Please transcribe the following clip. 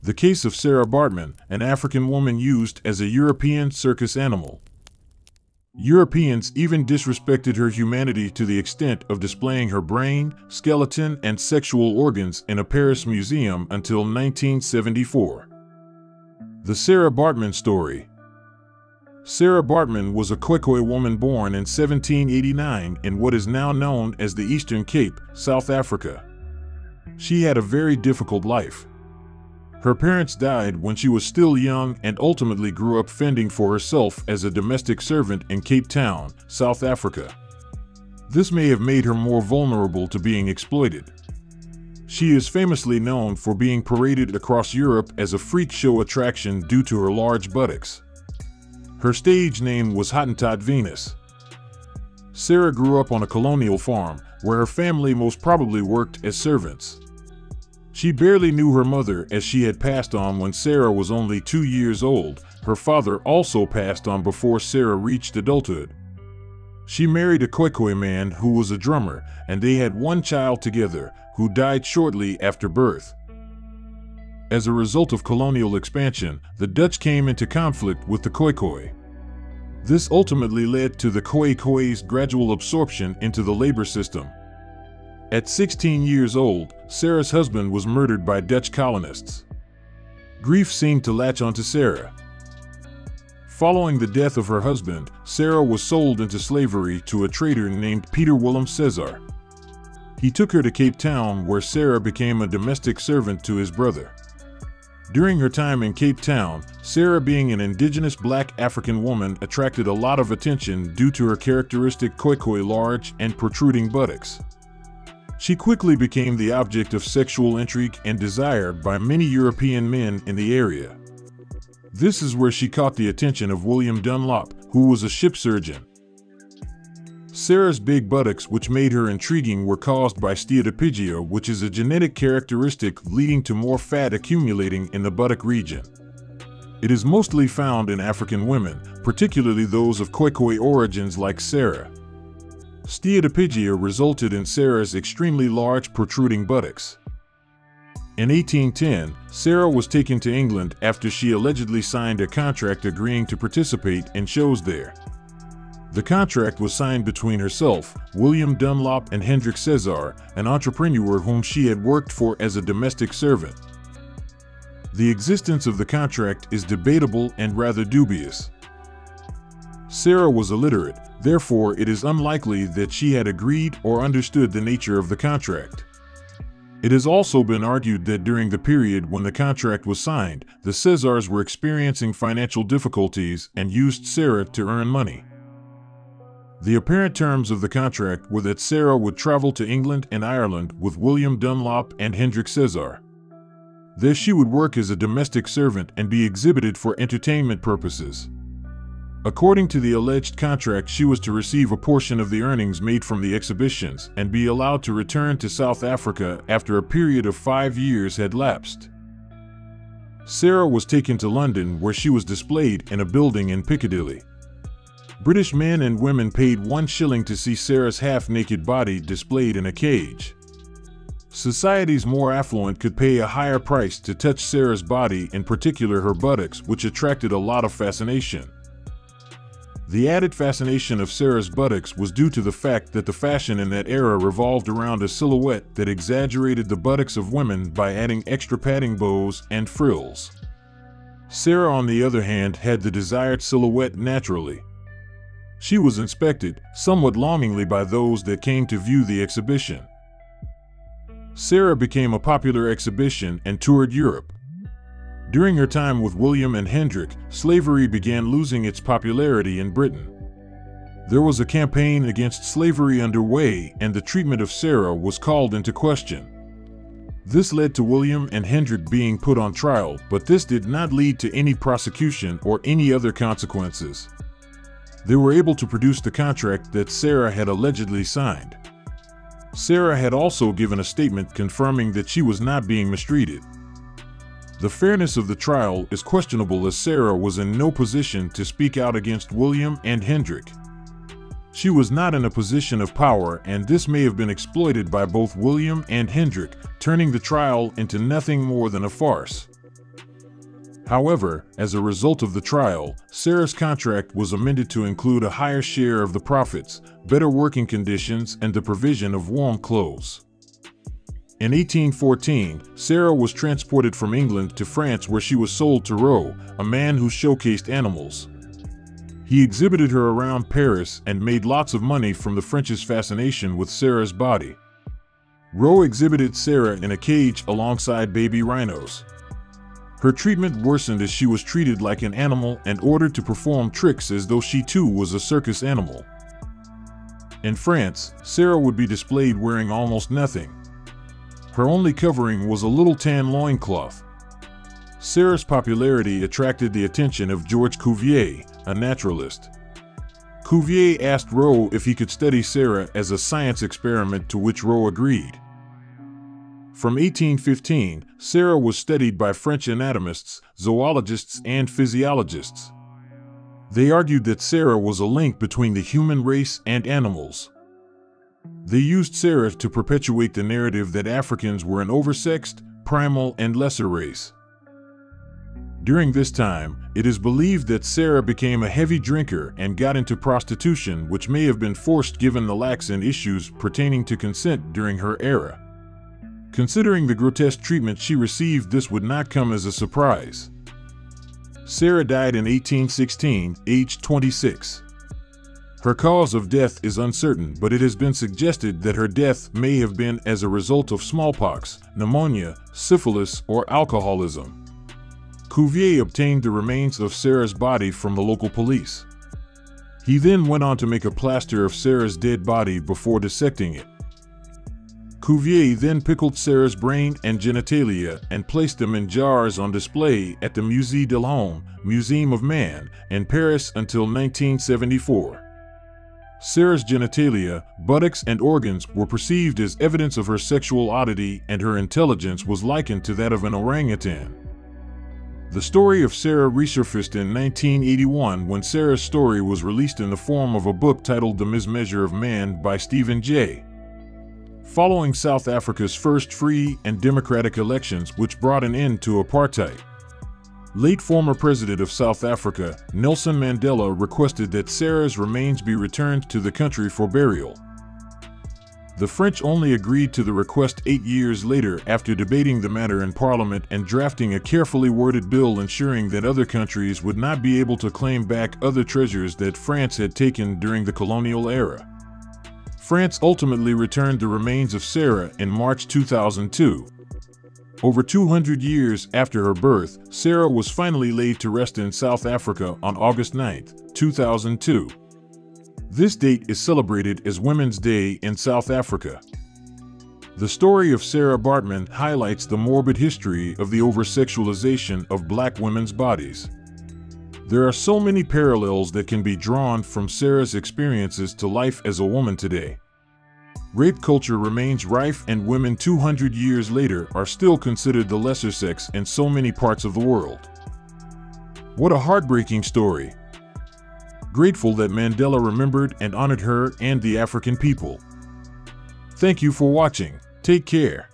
The case of Sarah Baartman, an African woman used as a European circus animal. Europeans even disrespected her humanity to the extent of displaying her brain, skeleton, and sexual organs in a Paris museum until 1974. The Sarah Baartman story. Sarah Baartman was a Khoikhoi woman born in 1789 in what is now known as the Eastern Cape, South Africa. She had a very difficult life. Her parents died when she was still young and ultimately grew up fending for herself as a domestic servant in Cape Town, South Africa. This may have made her more vulnerable to being exploited. She is famously known for being paraded across Europe as a freak show attraction due to her large buttocks. Her stage name was Hottentot Venus. Sarah grew up on a colonial farm, where her family most probably worked as servants. She barely knew her mother, as she had passed on when Sarah was only 2 years old. Her father also passed on before Sarah reached adulthood. She married a Khoikhoi man who was a drummer, and they had one child together, who died shortly after birth. As a result of colonial expansion, the Dutch came into conflict with the Khoikhoi. This ultimately led to the Khoikhoi's gradual absorption into the labor system. At 16 years old, Sarah's husband was murdered by Dutch colonists. Grief seemed to latch onto Sarah. Following the death of her husband, Sarah was sold into slavery to a trader named Pieter Willem Cesar. He took her to Cape Town, where Sarah became a domestic servant to his brother. During her time in Cape Town, Sarah, being an indigenous black African woman, attracted a lot of attention due to her characteristic Khoikhoi large and protruding buttocks. She quickly became the object of sexual intrigue and desire by many European men in the area. This is where she caught the attention of William Dunlop, who was a ship surgeon. Sarah's big buttocks, which made her intriguing, were caused by steatopygia, which is a genetic characteristic leading to more fat accumulating in the buttock region. It is mostly found in African women, particularly those of Khoikhoi origins like Sarah. Steatopygia resulted in Sarah's extremely large protruding buttocks. In 1810, Sarah was taken to England after she allegedly signed a contract agreeing to participate in shows there. The contract was signed between herself, William Dunlop, and Hendrik Cesar, an entrepreneur whom she had worked for as a domestic servant. The existence of the contract is debatable and rather dubious. Sarah was illiterate, therefore it is unlikely that she had agreed or understood the nature of the contract. It has also been argued that during the period when the contract was signed, the Cesars were experiencing financial difficulties and used Sarah to earn money. The apparent terms of the contract were that Sarah would travel to England and Ireland with William Dunlop and Hendrik Cesar. There she would work as a domestic servant and be exhibited for entertainment purposes. According to the alleged contract, she was to receive a portion of the earnings made from the exhibitions and be allowed to return to South Africa after a period of 5 years had lapsed. Sarah was taken to London, where she was displayed in a building in Piccadilly. British men and women paid 1 shilling to see Sarah's half-naked body displayed in a cage. Societies more affluent could pay a higher price to touch Sarah's body, in particular her buttocks, which attracted a lot of fascination. The added fascination of Sarah's buttocks was due to the fact that the fashion in that era revolved around a silhouette that exaggerated the buttocks of women by adding extra padding bows and frills. Sarah, on the other hand, had the desired silhouette naturally. She was inspected, somewhat longingly, by those that came to view the exhibition. Sarah became a popular exhibition and toured Europe. During her time with William and Hendrik, slavery began losing its popularity in Britain. There was a campaign against slavery underway, and the treatment of Sarah was called into question. This led to William and Hendrik being put on trial, but this did not lead to any prosecution or any other consequences. They were able to produce the contract that Sarah had allegedly signed. Sarah had also given a statement confirming that she was not being mistreated. The fairness of the trial is questionable, as Sarah was in no position to speak out against William and Hendrik. She was not in a position of power, and this may have been exploited by both William and Hendrik, turning the trial into nothing more than a farce. However, as a result of the trial, Sarah's contract was amended to include a higher share of the profits, better working conditions, and the provision of warm clothes. In 1814, Sarah was transported from England to France, where she was sold to Roe, a man who showcased animals. He exhibited her around Paris and made lots of money from the French's fascination with Sarah's body. Roe exhibited Sarah in a cage alongside baby rhinos. Her treatment worsened as she was treated like an animal and ordered to perform tricks as though she too was a circus animal. In France, Sarah would be displayed wearing almost nothing. Her only covering was a little tan loincloth. Sarah's popularity attracted the attention of Georges Cuvier, a naturalist. Cuvier asked Roe if he could study Sarah as a science experiment, to which Roe agreed. From 1815, Sarah was studied by French anatomists, zoologists, and physiologists. They argued that Sarah was a link between the human race and animals. They used Sarah to perpetuate the narrative that Africans were an oversexed, primal, and lesser race. During this time, it is believed that Sarah became a heavy drinker and got into prostitution, which may have been forced given the lax and issues pertaining to consent during her era. Considering the grotesque treatment she received, this would not come as a surprise. Sarah died in 1816, aged 26. Her cause of death is uncertain, but it has been suggested that her death may have been as a result of smallpox, pneumonia, syphilis, or alcoholism. Cuvier obtained the remains of Sarah's body from the local police. He then went on to make a plaster of Sarah's dead body before dissecting it. Cuvier then pickled Sarah's brain and genitalia and placed them in jars on display at the Musée de l'Homme, Museum of Man, in Paris until 1974. Sarah's genitalia, buttocks, and organs were perceived as evidence of her sexual oddity, and her intelligence was likened to that of an orangutan. The story of Sarah resurfaced in 1981 when Sarah's story was released in the form of a book titled The Mismeasure of Man by Stephen J. Following South Africa's first free and democratic elections, which brought an end to apartheid, late former president of South Africa, Nelson Mandela, requested that Sarah's remains be returned to the country for burial. The French only agreed to the request 8 years later, after debating the matter in Parliament and drafting a carefully worded bill ensuring that other countries would not be able to claim back other treasures that France had taken during the colonial era. France ultimately returned the remains of Sarah in March 2002. Over 200 years after her birth, Sarah was finally laid to rest in South Africa on August 9, 2002. This date is celebrated as Women's Day in South Africa. The story of Sarah Baartman highlights the morbid history of the over-sexualization of Black women's bodies. There are so many parallels that can be drawn from Sarah's experiences to life as a woman today. Rape culture remains rife, and women 200 years later are still considered the lesser sex in so many parts of the world. What a heartbreaking story. Grateful that Mandela remembered and honored her and the African people. Thank you for watching. Take care.